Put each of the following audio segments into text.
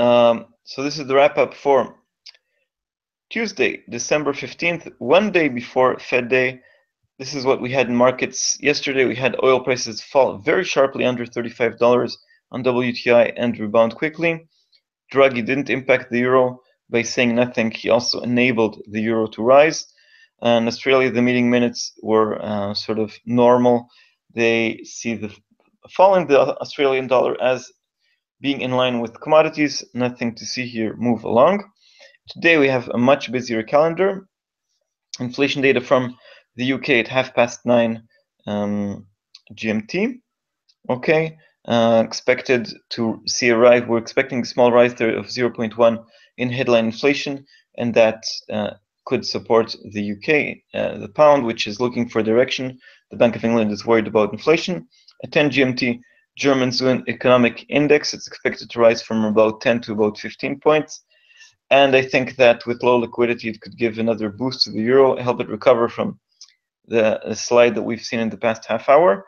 So this is the wrap up for Tuesday, December 15th, one day before Fed Day. This is what we had in markets yesterday. We had oil prices fall very sharply under $35 on WTI and rebound quickly. Draghi didn't impact the euro by saying nothing. He also enabled the euro to rise. In Australia, the meeting minutes were sort of normal. They see the fall in the Australian dollar as being in line with commodities. Nothing to see here, move along. Today we have a much busier calendar. Inflation data from the UK at 9:30 GMT. Okay, expected to see a rise. We're expecting a small rise there of 0.1 in headline inflation, and that could support the UK, the pound, which is looking for direction. The Bank of England is worried about inflation. At 10 GMT, German Zone Economic Index, it's expected to rise from about 10 to about 15 points. And I think that with low liquidity, it could give another boost to the euro, help it recover from the slide that we've seen in the past half hour.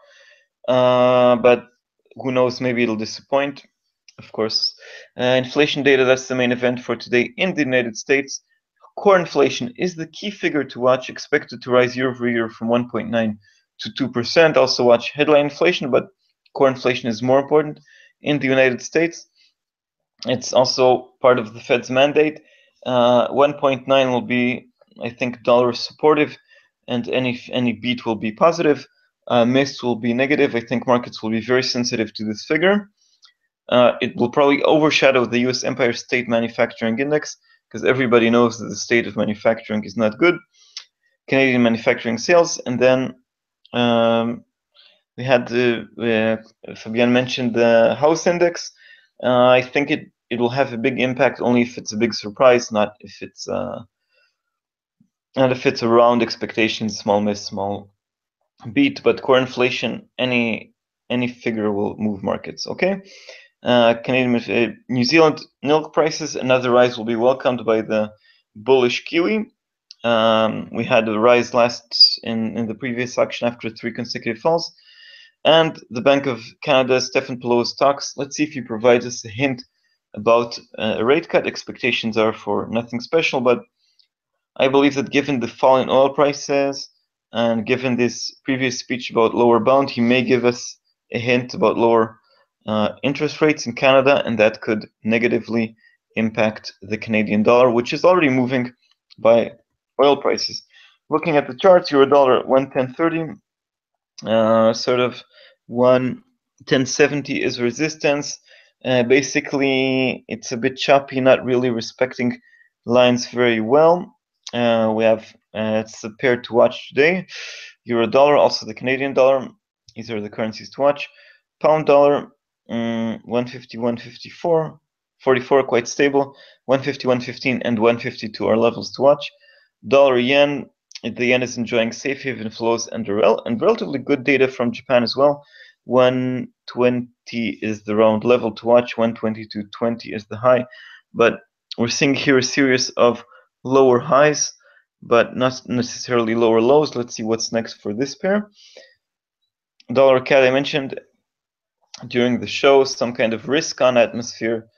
But who knows, maybe it'll disappoint. Of course, inflation data, that's the main event for today in the United States. Core inflation is the key figure to watch, expected to rise year over year from 1.9 to 2%. Also watch headline inflation, but core inflation is more important in the United States. It's also part of the Fed's mandate. 1.9 will be, I think, dollar supportive, and any beat will be positive. Miss will be negative. I think markets will be very sensitive to this figure. It will probably overshadow the US Empire State Manufacturing Index, because everybody knows that the state of manufacturing is not good. Canadian manufacturing sales, and then we had Fabian mentioned the house index. I think it will have a big impact only if it's a big surprise, not if it's around expectations, small miss, small beat. But core inflation, any figure will move markets. Okay. Canadian, New Zealand milk prices, another rise will be welcomed by the bullish kiwi. We had a rise last in the previous auction after 3 consecutive falls. And the Bank of Canada, Stephen Poloz talks. Let's see if he provides us a hint about a rate cut. Expectations are for nothing special, but I believe that given the fall in oil prices and given this previous speech about lower bound, he may give us a hint about lower interest rates in Canada, and that could negatively impact the Canadian dollar, which is already moving by oil prices. Looking at the charts, euro dollar 110.30, sort of 110.70 is resistance. Basically, it's a bit choppy, not really respecting lines very well. We have it's a pair to watch today. Euro dollar, also the Canadian dollar. These are the currencies to watch. Pound dollar, 150, 154, 44, quite stable. 150, 115, and 152 are levels to watch. Dollar yen, the yen is enjoying safe haven flows and relatively good data from Japan as well. 120 is the round level to watch. 122.20 is the high, but we're seeing here a series of lower highs, but not necessarily lower lows. Let's see what's next for this pair. Dollar CAD, I mentioned during the show, some kind of risk-on atmosphere,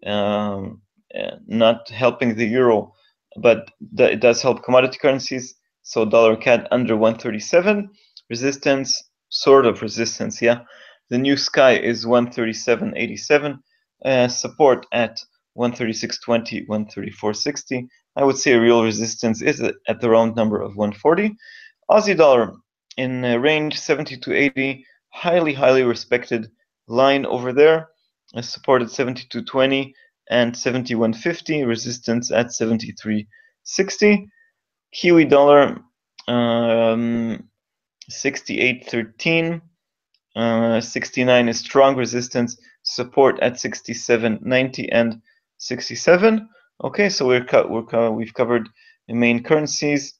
not helping the euro, but it does help commodity currencies. So dollar CAD under 137, resistance, sort of resistance, yeah. The new sky is 137.87, support at 136.20, 134.60. I would say real resistance is at the round number of 140. Aussie dollar in range 70 to 80, highly respected line over there, support at 72.20 and 71.50, resistance at 73.60. Kiwi dollar 68.13, 69 is strong resistance, support at 67.90 and 67. Okay, so we've covered the main currencies.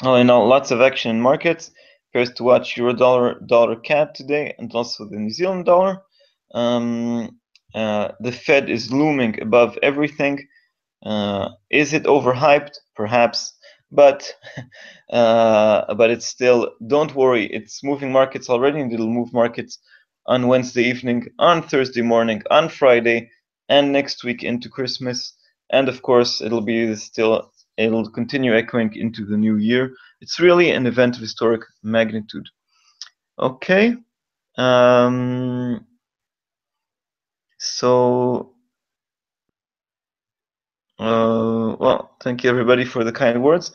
Oh, lots of action in markets. Pairs to watch: euro dollar, dollar CAD today, and also the New Zealand dollar. The Fed is looming above everything. Is it overhyped? Perhaps, but it's still. Don't worry, it's moving markets already, and it'll move markets on Wednesday evening, on Thursday morning, on Friday, and next week into Christmas, and of course it'll continue echoing into the new year. It's really an event of historic magnitude. Okay. Well, thank you everybody for the kind words.